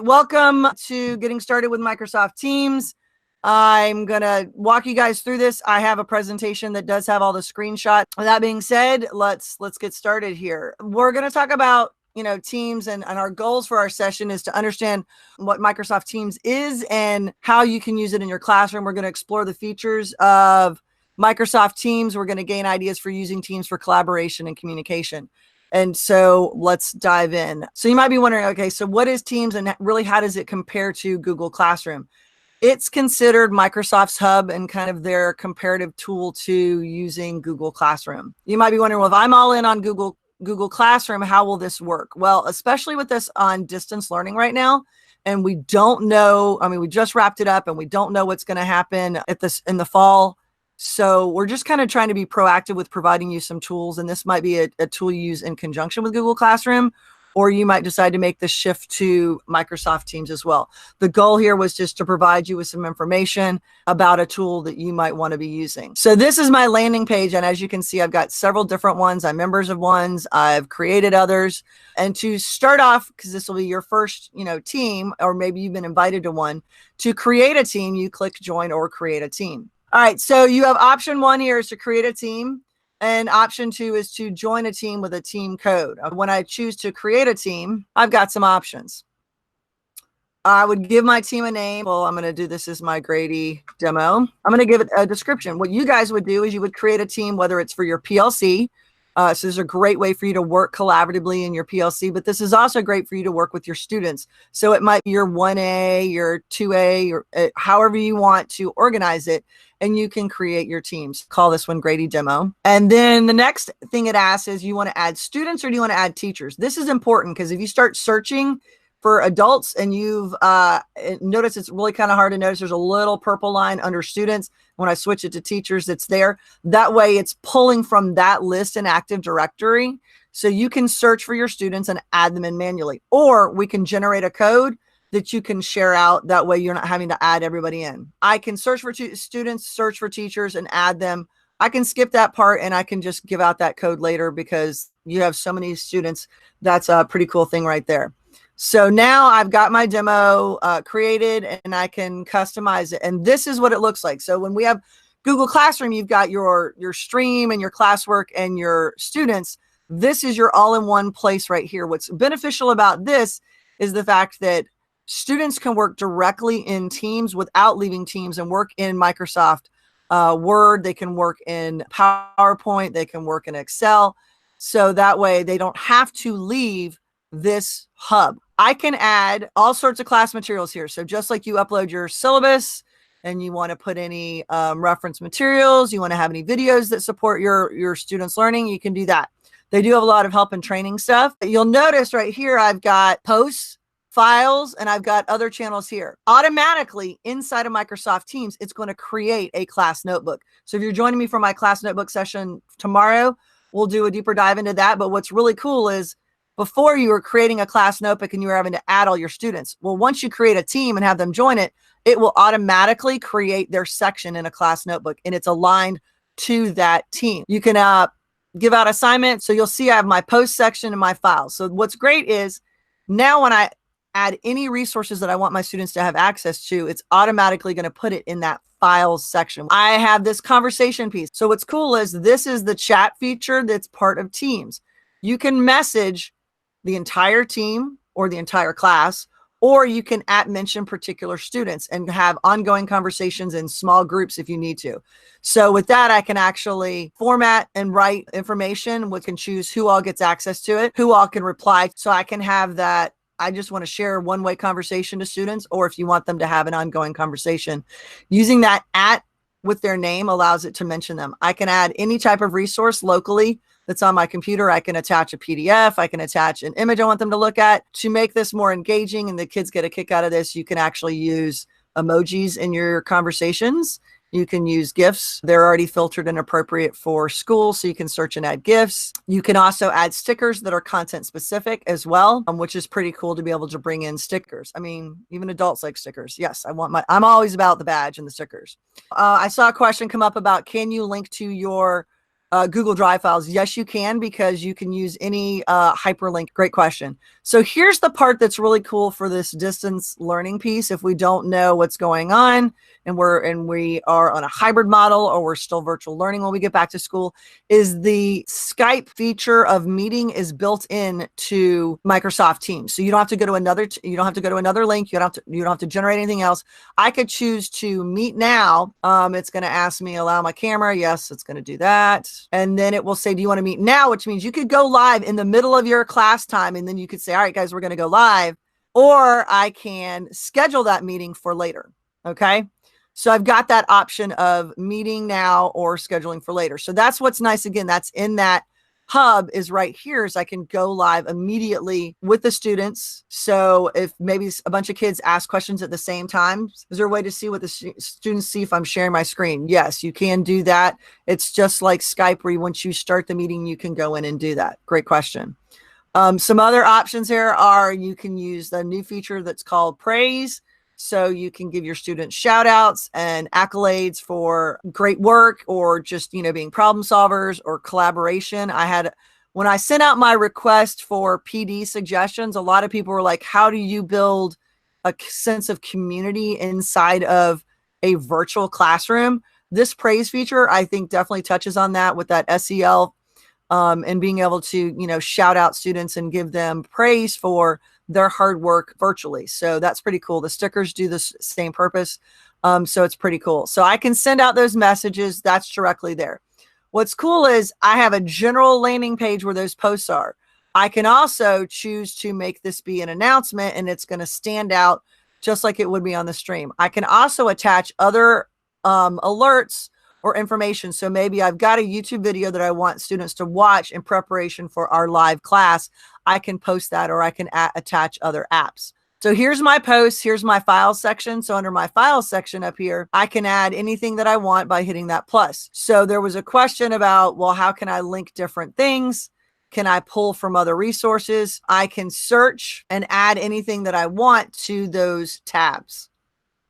welcome to Getting Started with Microsoft Teams. I'm going to walk you guys through this. I have a presentation that does have all the screenshots. With that being said, let's get started here. We're going to talk about Teams, and our goals for our session is to understand what Microsoft Teams is and how you can use it in your classroom. We're going to explore the features of Microsoft Teams. We're going to gain ideas for using Teams for collaboration and communication. And so let's dive in. So you might be wondering, okay, so what is Teams and really how does it compare to Google Classroom? It's considered Microsoft's hub and kind of their comparative tool to using Google Classroom. You might be wondering, well, if I'm all in on Google Classroom, how will this work? Well, especially with this on distance learning right now, and we don't know, we just wrapped it up and we don't know what's going to happen in the fall. So we're just kind of trying to be proactive with providing you some tools, and this might be a tool you use in conjunction with Google Classroom, or you might decide to make the shift to Microsoft Teams as well. The goal here was just to provide you with some information about a tool that you might want to be using. So this is my landing page, and as you can see, I've got several different ones. I'm members of ones, I've created others. And to start off, because this will be your first team, or maybe you've been invited to one, to create a team, you click join or create a team. All right, so you have option 1 here is to create a team, and option 2 is to join a team with a team code. When I choose to create a team, I've got some options. I would give my team a name. Well, I'm going to do this as my Grady demo. I'm going to give it a description. What you guys would do is you would create a team, whether it's for your PLC. So this is a great way for you to work collaboratively in your PLC, but this is also great for you to work with your students. So it might be your 1A, your 2A, or however you want to organize it, and you can create your teams. Call this one Grady Demo. And then the next thing it asks is, you want to add students or do you want to add teachers? This is important because if you start searching for adults and you've noticed, it's really kind of hard to notice there's a little purple line under students. When I switch it to teachers, it's there. That way it's pulling from that list in Active Directory. So you can search for your students and add them in manually, or we can generate a code that you can share out. That way you're not having to add everybody in. I can search for students, search for teachers, and add them. I can skip that part and I can just give out that code later because you have so many students. That's a pretty cool thing right there. So now I've got my demo created and I can customize it. And this is what it looks like. So when we have Google Classroom, you've got your stream and your classwork and your students. This is your all-in-one place right here. What's beneficial about this is the fact that students can work directly in Teams without leaving Teams and work in Microsoft Word. They can work in PowerPoint. They can work in Excel. So that way they don't have to leave this hub. I can add all sorts of class materials here. So just like you upload your syllabus and you want to put any reference materials, you want to have any videos that support your students' learning, you can do that. They do have a lot of help and training stuff. You'll notice right here, I've got posts, files, and I've got other channels here. Automatically inside of Microsoft Teams, it's going to create a class notebook. So if you're joining me for my class notebook session tomorrow, we'll do a deeper dive into that. But what's really cool is before you were creating a class notebook and you were having to add all your students. Well, once you create a team and have them join it, it will automatically create their section in a class notebook and it's aligned to that team. You can give out assignments. So you'll see I have my post section and my files. So what's great is now when I add any resources that I want my students to have access to, it's automatically going to put it in that files section. I have this conversation piece. So what's cool is this is the chat feature that's part of Teams. You can message the entire team or the entire class, or you can mention particular students and have ongoing conversations in small groups if you need to. So with that, I can actually format and write information. We can choose who all gets access to it, who all can reply. So I can have that. I just want to share a one-way conversation to students, or if you want them to have an ongoing conversation, using that with their name allows it to mention them. I can add any type of resource locally that's on my computer. I can attach a PDF. I can attach an image I want them to look at. To make this more engaging and the kids get a kick out of this, you can actually use emojis in your conversations. You can use GIFs. They're already filtered and appropriate for school, so you can search and add GIFs. You can also add stickers that are content specific as well, which is pretty cool to be able to bring in stickers. I mean, even adults like stickers. Yes, I'm always about the badge and the stickers. I saw a question come up about, can you link to your Google Drive files? Yes, you can, because you can use any hyperlink. Great question. So here's the part that's really cool for this distance learning piece. If we don't know what's going on and we are on a hybrid model, or we're still virtual learning when we get back to school, is the Skype feature of meeting is built in to Microsoft Teams. So you don't have to go to another link. You don't have to generate anything else. I could choose to meet now. It's going to ask me allow my camera. Yes, it's going to do that. And then it will say, do you want to meet now? Which means you could go live in the middle of your class time. And then you could say, all right, guys, we're going to go live. Or I can schedule that meeting for later. Okay. So I've got that option of meeting now or scheduling for later. So that's what's nice. Again, that's in that hub is right here, is I can go live immediately with the students. So if maybe a bunch of kids ask questions at the same time, is there a way to see what the students see if I'm sharing my screen? Yes, you can do that. It's just like Skype, where once you start the meeting, you can go in and do that. Great question. Some other options here are you can use the new feature that's called Praise. So you can give your students shout outs and accolades for great work, or just, being problem solvers or collaboration. When I sent out my request for PD suggestions, a lot of people were like, how do you build a sense of community inside of a virtual classroom? This praise feature, I think, definitely touches on that with that SEL, and being able to, shout out students and give them praise for their hard work virtually. So that's pretty cool. The stickers do the same purpose. So it's pretty cool. So I can send out those messages. That's directly there. What's cool is I have a general landing page where those posts are. I can also choose to make this be an announcement, and it's going to stand out just like it would be on the stream. I can also attach other alerts or information. So maybe I've got a YouTube video that I want students to watch in preparation for our live class. I can post that, or I can attach other apps. So here's my post. Here's my files section. So under my files section up here, I can add anything that I want by hitting that plus. So there was a question about, well, how can I link different things? Can I pull from other resources? I can search and add anything that I want to those tabs.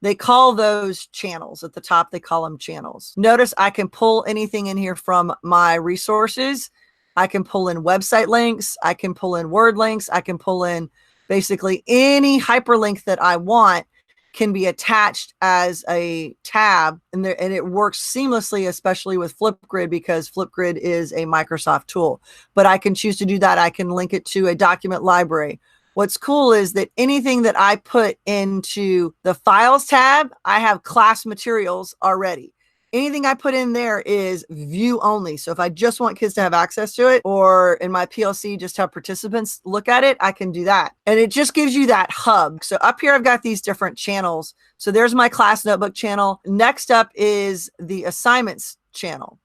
They call those channels. At the top, they call them channels. Notice I can pull anything in here from my resources. I can pull in website links. I can pull in word links. I can pull in basically any hyperlink that I want can be attached as a tab, and it works seamlessly, especially with Flipgrid, because Flipgrid is a Microsoft tool. But I can choose to do that. I can link it to a document library. What's cool is that anything that I put into the files tab, I have class materials already. Anything I put in there is view only. So if I just want kids to have access to it, or in my PLC, just have participants look at it, I can do that. And it just gives you that hub. So up here, I've got these different channels. So there's my class notebook channel. Next up is the assignments channel.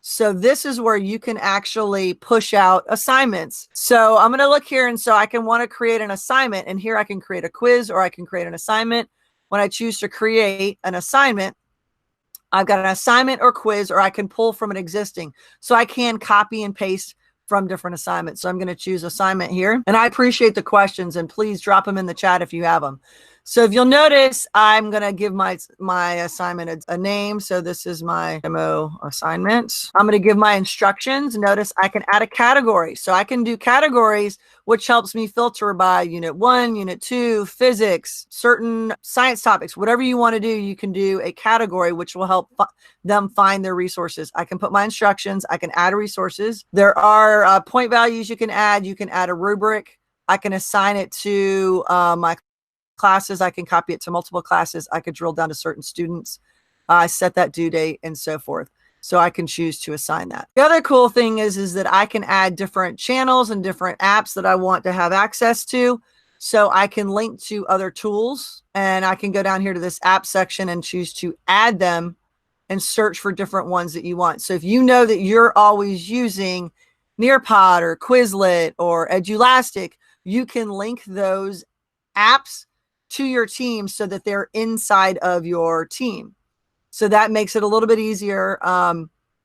So this is where you can actually push out assignments. So I'm going to look here, and so I can want to create an assignment, and here I can create a quiz, or I can create an assignment. When I choose to create an assignment, I've got an assignment or quiz, or I can pull from an existing. So I can copy and paste from different assignments. So I'm going to choose assignment here, and I appreciate the questions, and please drop them in the chat if you have them. So if you'll notice, I'm going to give my assignment a name. So this is my demo assignment. I'm going to give my instructions. Notice I can add a category. So I can do categories, which helps me filter by unit 1, unit 2, physics, certain science topics. Whatever you want to do, you can do a category, which will help them find their resources. I can put my instructions. I can add resources. There are point values you can add. You can add a rubric. I can assign it to my classes. I can copy it to multiple classes. I could drill down to certain students. I set that due date and so forth. So I can choose to assign that. The other cool thing is that I can add different channels and different apps that I want to have access to. So I can link to other tools, and I can go down here to this app section and choose to add them and search for different ones that you want. So if you know that you're always using Nearpod or Quizlet or Edulastic, you can link those apps to your team so that they're inside of your team. So that makes it a little bit easier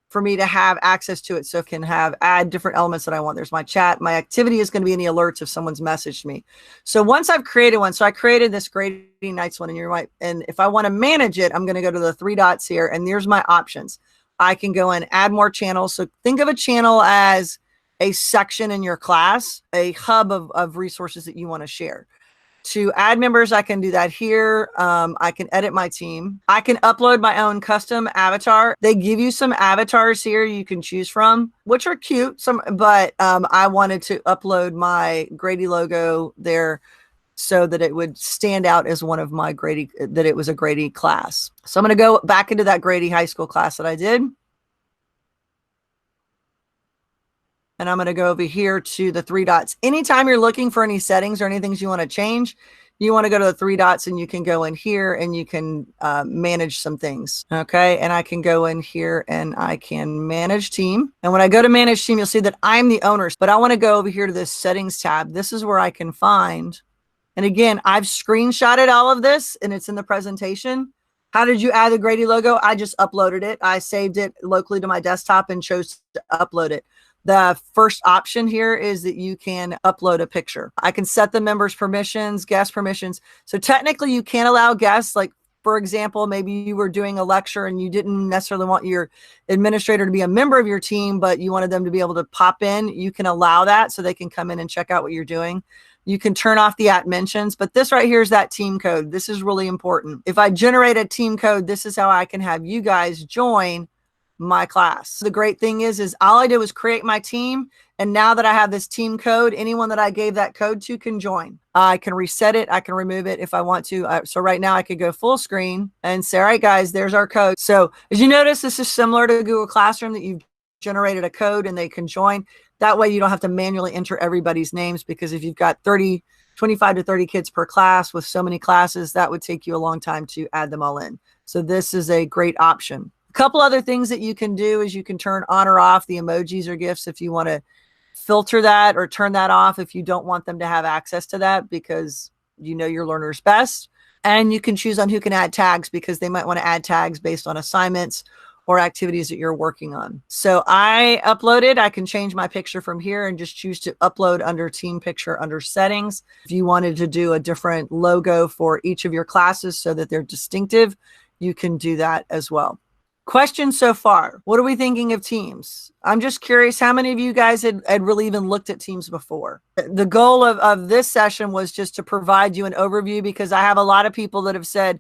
for me to have access to it. So I can add different elements that I want. There's my chat. My activity is going to be in the alerts if someone's messaged me. So once I've created one, so I created this grading nights one, and if I want to manage it, I'm going to go to the 3 dots here, and there's my options. I can go and add more channels. So think of a channel as a section in your class, a hub of resources that you want to share. To add members, I can do that here. I can edit my team. I can upload my own custom avatar. They give you some avatars here you can choose from, which are cute. But I wanted to upload my Grady logo there so that it would stand out as one of my Grady, that it was a Grady class. So I'm going to go back into that Grady high school class that I did. And I'm going to go over here to the 3 dots. Anytime you're looking for any settings or any things you want to change, you want to go to the 3 dots and you can go in here and you can manage some things. Okay. And I can go in here and I can manage team. And when I go to manage team, you'll see that I'm the owner, but I want to go over here to this settings tab. This is where I can find, and again, I've screenshotted all of this and it's in the presentation. How did you add the Grady logo? I just uploaded it. I saved it locally to my desktop and chose to upload it. The first option here is that you can upload a picture. I can set the members' permissions, guest permissions. So technically you can't allow guests, like for example, maybe you were doing a lecture and you didn't necessarily want your administrator to be a member of your team, but you wanted them to be able to pop in. You can allow that so they can come in and check out what you're doing. You can turn off the @mentions, but this right here is that team code. This is really important. If I generate a team code, this is how I can have you guys join my class. The great thing is all I did was create my team. And now that I have this team code, anyone that I gave that code to can join. I can reset it. I can remove it if I want to. So right now I could go full screen and say, all right, guys, there's our code. So as you notice, this is similar to Google Classroom, that you've generated a code and they can join. That way you don't have to manually enter everybody's names, because if you've got 25 to 30 kids per class with so many classes, that would take you a long time to add them all in. So this is a great option. A couple other things that you can do is you can turn on or off the emojis or GIFs if you want to filter that, or turn that off if you don't want them to have access to that, because you know your learners best. And you can choose on who can add tags, because they might want to add tags based on assignments or activities that you're working on. So I uploaded. I can change my picture from here and just choose to upload under team picture under settings. If you wanted to do a different logo for each of your classes so that they're distinctive, you can do that as well. Questions so far? What are we thinking of Teams? I'm just curious how many of you guys had really even looked at Teams before. The goal of this session was just to provide you an overview, because I have a lot of people that have said,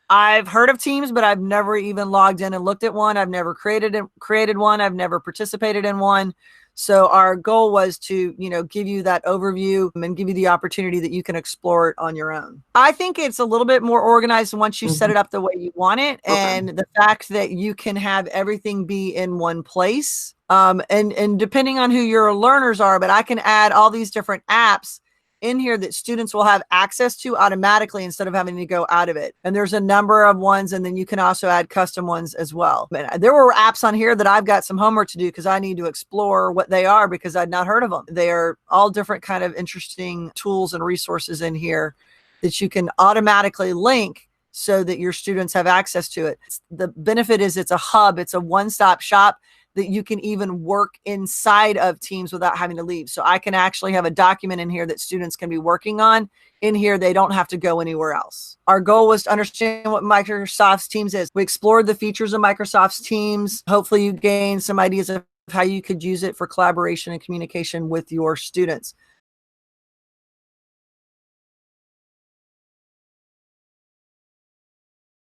I've heard of Teams, but I've never even logged in and looked at one. I've never created one. I've never participated in one. So our goal was to, give you that overview and give you the opportunity that you can explore it on your own. I think it's a little bit more organized once you set it up the way you want it. Okay. And the fact that you can have everything be in one place. And depending on who your learners are, but I can add all these different apps in here that students will have access to automatically instead of having to go out of it. And there's a number of ones, and then you can also add custom ones as well. But there were apps on here that I've got some homework to do, because I need to explore what they are, because I'd not heard of them. They are all different kind of interesting tools and resources in here that you can automatically link so that your students have access to it. The benefit is it's a hub, it's a one-stop shop that you can even work inside of Teams without having to leave. So I can actually have a document in here that students can be working on in here. They don't have to go anywhere else. Our goal was to understand what Microsoft Teams is. We explored the features of Microsoft Teams. Hopefully you gained some ideas of how you could use it for collaboration and communication with your students.